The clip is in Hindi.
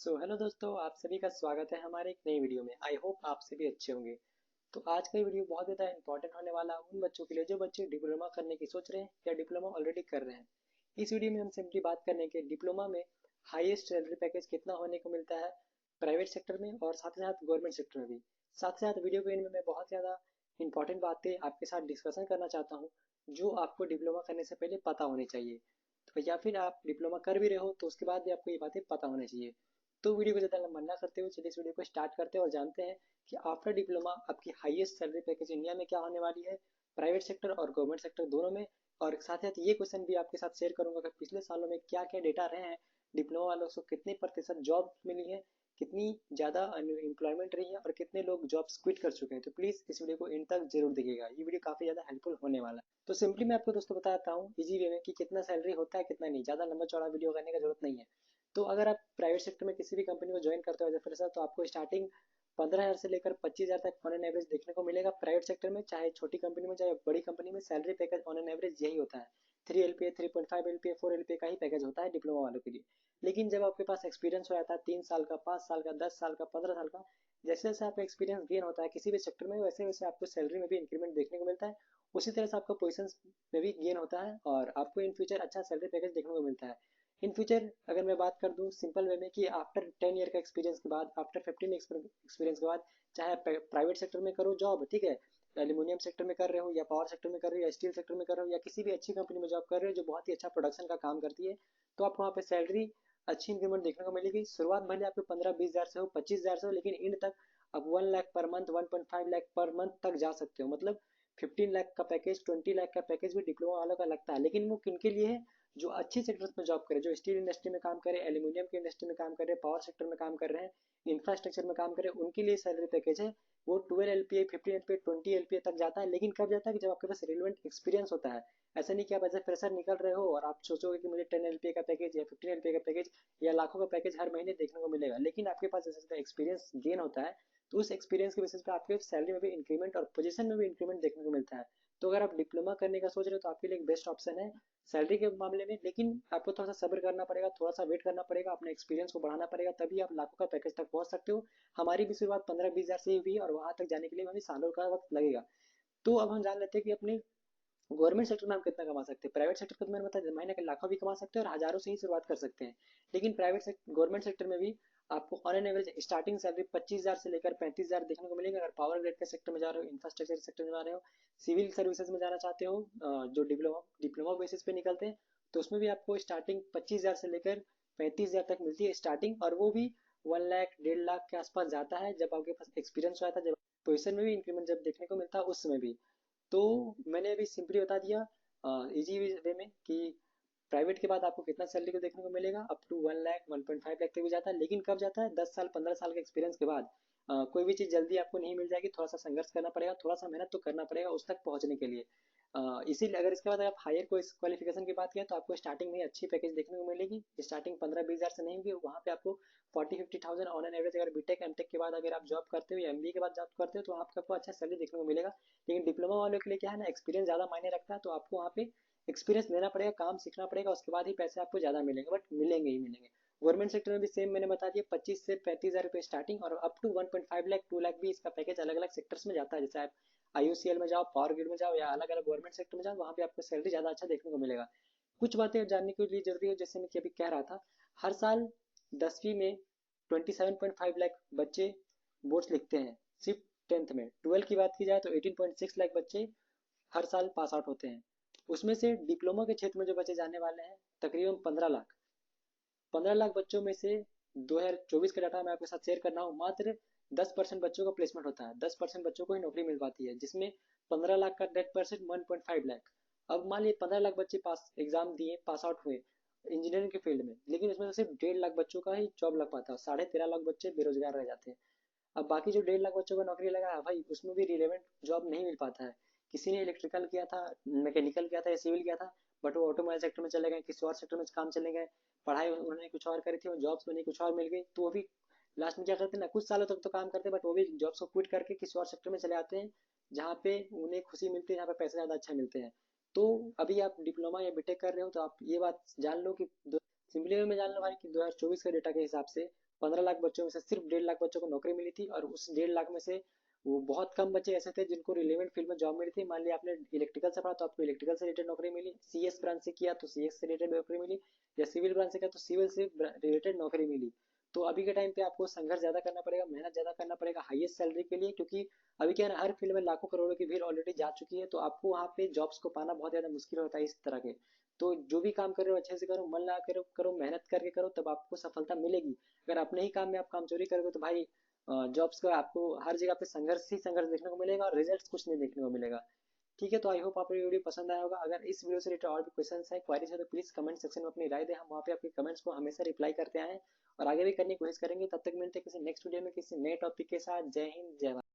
हेलो दोस्तों, आप सभी का स्वागत है हमारे एक नई वीडियो में। आई होप आप सभी अच्छे होंगे। तो आज का ये वीडियो बहुत ज़्यादा इंपॉर्टेंट होने वाला है उन बच्चों के लिए जो बच्चे डिप्लोमा करने की सोच रहे हैं या डिप्लोमा ऑलरेडी कर रहे हैं। इस वीडियो में हम सिंपली बात करने के डिप्लोमा में हाईएस्ट सैलरी पैकेज कितना होने को मिलता है प्राइवेट सेक्टर में और साथ ही साथ गवर्नमेंट सेक्टर में भी। साथ ही साथ वीडियो के एंड में मैं बहुत ज़्यादा इंपॉर्टेंट बातें आपके साथ डिस्कशन करना चाहता हूँ जो आपको डिप्लोमा करने से पहले पता होनी चाहिए। तो या फिर आप डिप्लोमा कर भी रहे हो तो उसके बाद भी आपको ये बातें पता होनी चाहिए। तो वीडियो को ज़्यादा लंबा ना करते हुए चलिए इस वीडियो को स्टार्ट करते हैं और जानते हैं कि आफ्टर डिप्लोमा आपकी हाईएस्ट सैलरी पैकेज इंडिया में क्या होने वाली है, प्राइवेट सेक्टर और गवर्नमेंट सेक्टर दोनों में। और साथ ही साथ ये क्वेश्चन भी आपके साथ शेयर करूंगा कि पिछले सालों में क्या क्या डेटा रहे हैं, डिप्लोमा वालों को कितने प्रतिशत जॉब मिली है, कितनी ज़्यादा अनएम्प्लॉयमेंट रही है और कितने लोग जॉब्स क्विट कर चुके हैं। तो प्लीज़ इस वीडियो को इन तक जरूर देखिएगा, ये वीडियो काफ़ी ज़्यादा हेल्पफुल होने वाला है। तो सिंपली मैं आपको दोस्तों बताता हूँ इजी वे में कि कितना सैलरी होता है कितना नहीं, ज़्यादा लंबा चौड़ा वीडियो करने की जरूरत नहीं है। तो अगर आप प्राइवेट सेक्टर में किसी भी कंपनी को ज्वाइन करते हो एज ए फ्रेशर तो आपको स्टार्टिंग 15,000 से लेकर 25,000 तक ऑन एन एवरेज देखने को मिलेगा प्राइवेट सेक्टर में, चाहे छोटी कंपनी में चाहे बड़ी कंपनी में salary package on an average यही होता है। 3 LPA 3.5 LPA 4 LPA का ही पैकेज होता है डिप्लोमा वालों के लिए। लेकिन जब आपके पास एक्सपीरियंस हो जाता है 3 साल का, 5 साल का, 10 साल का, 15 साल का, जैसे जैसे आपका एक्सपीरियंस गेन होता है किसी भी सेक्टर में वैसे वैसे आपको सैलरी में भी इंक्रीमेंट देखने को मिलता है। उसी तरह से आपका पोजिशन में भी गेन होता है और आपको इन फ्यूचर अच्छा सैलरी पैकेज देखने को मिलता है। इन फ्यूचर अगर मैं बात कर दूं सिंपल वे में कि आफ्टर 10 ईयर का एक्सपीरियंस के बाद, आफ्टर 15 एक्सपीरियंस के बाद, चाहे आप प्राइवेट सेक्टर में करो जॉब, ठीक है, एल्यूमिनियम सेक्टर में कर रहे हो या पावर सेक्टर में कर रहे हो या स्टील सेक्टर में कर रहे हो या किसी भी अच्छी कंपनी में जॉब कर रहे हो जो बहुत ही अच्छा प्रोडक्शन का काम करती है, तो आपको वहाँ पे सैलरी अच्छी इंक्रीमेंट देखने को मिलेगी। शुरुआत भले आपको 15-20 हज़ार से हो, 25 हज़ार से हो, लेकिन एंड तक आप 1 lakh per month, 1.5 lakh per month तक जा सकते हो। मतलब 15 लाख का पैकेज, 20 लाख का पैकेज भी डिप्लोमा वालों का लगता है। लेकिन वो किन के लिए है? जो अच्छी सेक्टर्स में जॉब करे, जो स्टील इंडस्ट्री में काम करे, एल्यूमिनियम की इंडस्ट्री में काम करे, पावर सेक्टर में काम कर रहे हैं, इंफ्रास्ट्रक्चर में काम करे, उनके लिए सैलरी पैकेज है। वो 12 LPA 15 LPA 20 LPA तक जाता है। लेकिन कब जाता है कि जब आपके पास रिलेवेंट एक्सपीरियंस होता है। ऐसा नहीं कि आप एज ए फ्रेशर निकल रहे हो और आप सोचोगे कि मुझे 10 LPA का पैकेज या 15 LPA का पैकेज या लाखों का पैकेज हर महीने देखने को मिलेगा। लेकिन आपके पास जैसे एक्सपीरियंस गेन होता है तो उस एक्सपीरियंस के बेसिस पे आपके सैलरी में भी इंक्रीमेंट और पोजीशन में भी इंक्रीमेंट देखने को मिलता है। तो अगर आप डिप्लोमा करने का सोच रहे हो तो आपके लिए एक बेस्ट ऑप्शन है सैलरी के मामले में। लेकिन आपको थोड़ा सा सब्र करना पड़ेगा, थोड़ा सा वेट करना पड़ेगा, अपने एक्सपीरियंस को बढ़ाना पड़ेगा, तभी आप लाखों का पैकेज तक पहुंच सकते हो। हमारी भी शुरुआत 15-20 हज़ार से ही हुई और वहां तक जाने के लिए हमें सालों का वक्त लगेगा। तो अब हम जान लेते हैं कि अपने गवर्नमेंट सेक्टर में हम कितना कमा सकते हैं। प्राइवेट सेक्टर को तो मैंने बताया महीने के लाखों भी कमा सकते हैं और हजारों से ही शुरुआत कर सकते हैं। लेकिन गवर्नमेंट सेक्टर में भी आपको on an average starting salary 25,000 से लेकर 35,000 देखने को मिलेगी। अगर पावर ग्रिड के सेक्टर में जा रहे हो, इंफ्रास्ट्रक्चर सेक्टर में जा रहे हो, सिविल सर्विसेज में जाना चाहते हो, जो डिप्लोमा डिप्लोमा बेसिस पे निकलते हैं, तो उसमें भी आपको स्टार्टिंग 25,000 से लेकर 35,000 तक मिलती है स्टार्टिंग। और वो भी 1 लाख 1.5 लाख के आसपास जाता है जब आपके पास एक्सपीरियंस हो जाता है, जब पोजिशन में भी इंक्रीमेंट जब देखने को मिलता है उस समय भी। तो मैंने अभी सिंपली बता दिया इजी वे में कि प्राइवेट के बाद आपको कितना सैलरी को देखने को मिलेगा। अप टू 1 लाख 1.5 लाख तक भी जाता है। लेकिन कब जाता है? 10 साल 15 साल के एक्सपीरियंस के बाद। कोई भी चीज़ जल्दी आपको नहीं मिल जाएगी, थोड़ा सा संघर्ष करना पड़ेगा, थोड़ा सा मेहनत तो करना पड़ेगा उस तक पहुंचने के लिए। इसीलिए अगर इसके बाद आप हायर क्वालिफिकेशन की बात करें तो आपको स्टार्टिंग में अच्छी पैकेज देखने को मिलेगी। स्टार्टिंग 15-20 हज़ार से नहीं होगी, वहाँ पे आपको 40-50 थाउजेंड ऑन एन एवरेज। अगर बीटेक एमटेक के बाद अगर आप जॉब करते हो या एमबीए के बाद जॉब करते हो तो आपको अच्छा सैलरी देखने को मिलेगा। लेकिन डिप्लोमा वालों के लिए क्या है ना, एक्सपीरियंस ज़्यादा मायने रखता है, तो आपको वहाँ पे एक्सपीरियंस लेना पड़ेगा, काम सीखना पड़ेगा, उसके बाद ही पैसे आपको ज़्यादा मिलेंगे, बट मिलेंगे ही मिलेंगे। गवर्नमेंट सेक्टर में भी सेम मैंने बता दिया, 25 से 35 हज़ार रुपये स्टार्टिंग और अप टू 1.5 लाख 2 लाख भी इसका पैकेज अलग अलग सेक्टर्स में जाता है। जैसे आप आईओसीएल में जाओ, पावर ग्रिड में जाओ या अलग अलग गवर्नमेंट सेक्टर में जाओ, वहाँ पे आपको सैलरी ज़्यादा अच्छा देखने को मिलेगा। कुछ बातें जानने के लिए जरूरी है, जैसे मैं अभी कह रहा था, हर साल 10वीं में 27.5 लाख बच्चे बोर्ड्स लिखते हैं। सिर्फ 10th में 12 की बात की जाए तो 18.6 लाख बच्चे हर साल पास आउट होते हैं। उसमें से डिप्लोमा के क्षेत्र में जो बच्चे जाने वाले हैं तकरीबन 15 लाख। 15 लाख बच्चों में से 2024 का डाटा मैं आपके साथ शेयर कर रहा हूँ, मात्र 10% बच्चों का प्लेसमेंट होता है, 10% बच्चों को ही नौकरी मिल पाती है, जिसमें 15 लाख का 10% 1.5 लाख। अब मान लीजिए 15 लाख बच्चे पास एग्जाम दिए, पास आउट हुए इंजीनियरिंग के फील्ड में, लेकिन उसमें से सिर्फ 1.5 लाख बच्चों का ही जॉब लग पाता है, 13.5 लाख बच्चे बेरोजगार रह जाते हैं। अब बाकी जो 1.5 लाख बच्चों को नौकरी लगा है भाई, उसमें भी रिलेवेंट जॉब नहीं मिल पाता है। किसी ने इलेक्ट्रिकल किया था, मैकेनिकल किया था या सिविल किया था, बट वो ऑटोमोबाइल सेक्टर में चले गए, किसी और सेक्टर में काम चले गए, पढ़ाई उन्होंने कुछ और करी थी, वो जॉब्स उन्हें कुछ और मिल गई, तो वो भी लास्ट में क्या करते हैं ना, कुछ सालों तक तो काम करते हैं बट वो भी जॉब्स को क्विट करके किसी और सेक्टर में चले आते हैं जहाँ पे उन्हें खुशी मिलती है, जहाँ पे पैसे ज़्यादा अच्छा मिलते हैं। तो अभी आप डिप्लोमा या बीटेक कर रहे हो तो आप ये बात जान लो कि सिंपली में जान लो भाई कि 2024 के डेटा के हिसाब से 15 लाख बच्चों में से सिर्फ 1.5 लाख बच्चों को नौकरी मिली थी, और उस 1.5 लाख में से वो बहुत कम बच्चे ऐसे थे जिनको रिलेवेंट फील्ड में जॉब मिली थी। मान लिया आपने इलेक्ट्रिकल से पढ़ा तो आपको इलेक्ट्रिकल से रिलेटेड नौकरी मिली, सीएस ब्रांच से किया तो सीएस से रिलेटेड नौकरी मिली, या सिविल ब्रांच से किया तो सिविल से रिलेटेड नौकरी मिली। तो अभी के टाइम पे आपको संघर्ष ज्यादा करना पड़ेगा, मेहनत ज्यादा करना पड़ेगा हाईएस्ट सैलरी के लिए, क्योंकि अभी क्या है ना, हर फील्ड में लाखों करोड़ों की भीड़ ऑलरेडी जा चुकी है, तो आपको वहाँ पे जॉब्स को पाना बहुत ज्यादा मुश्किल होता है इस तरह के। तो जो भी काम कर रहे हो अच्छे से करो, मन लगा करो, करो मेहनत करके करो, तब आपको सफलता मिलेगी। अगर अपने ही काम में आप कामचोरी करोगे तो भाई जॉब्स का आपको हर जगह पे संघर्ष ही संघर्ष देखने को मिलेगा, और रिजल्ट कुछ नहीं देखने को मिलेगा। ठीक है, तो आई होप आपको ये वीडियो पसंद आया होगा। अगर इस वीडियो से रिलेटेड और भी क्वेश्चन है, क्वारीज है, तो प्लीज कमेंट सेक्शन में अपनी राय दें, हम वहाँ पे आपके कमेंट्स को हमेशा रिप्लाई करते आए हैं और आगे भी करने की कोशिश करेंगे। तब तक मिलते हैं किसी नेक्स्ट वीडियो में किसी नए टॉपिक के साथ। जय हिंद, जय भारत।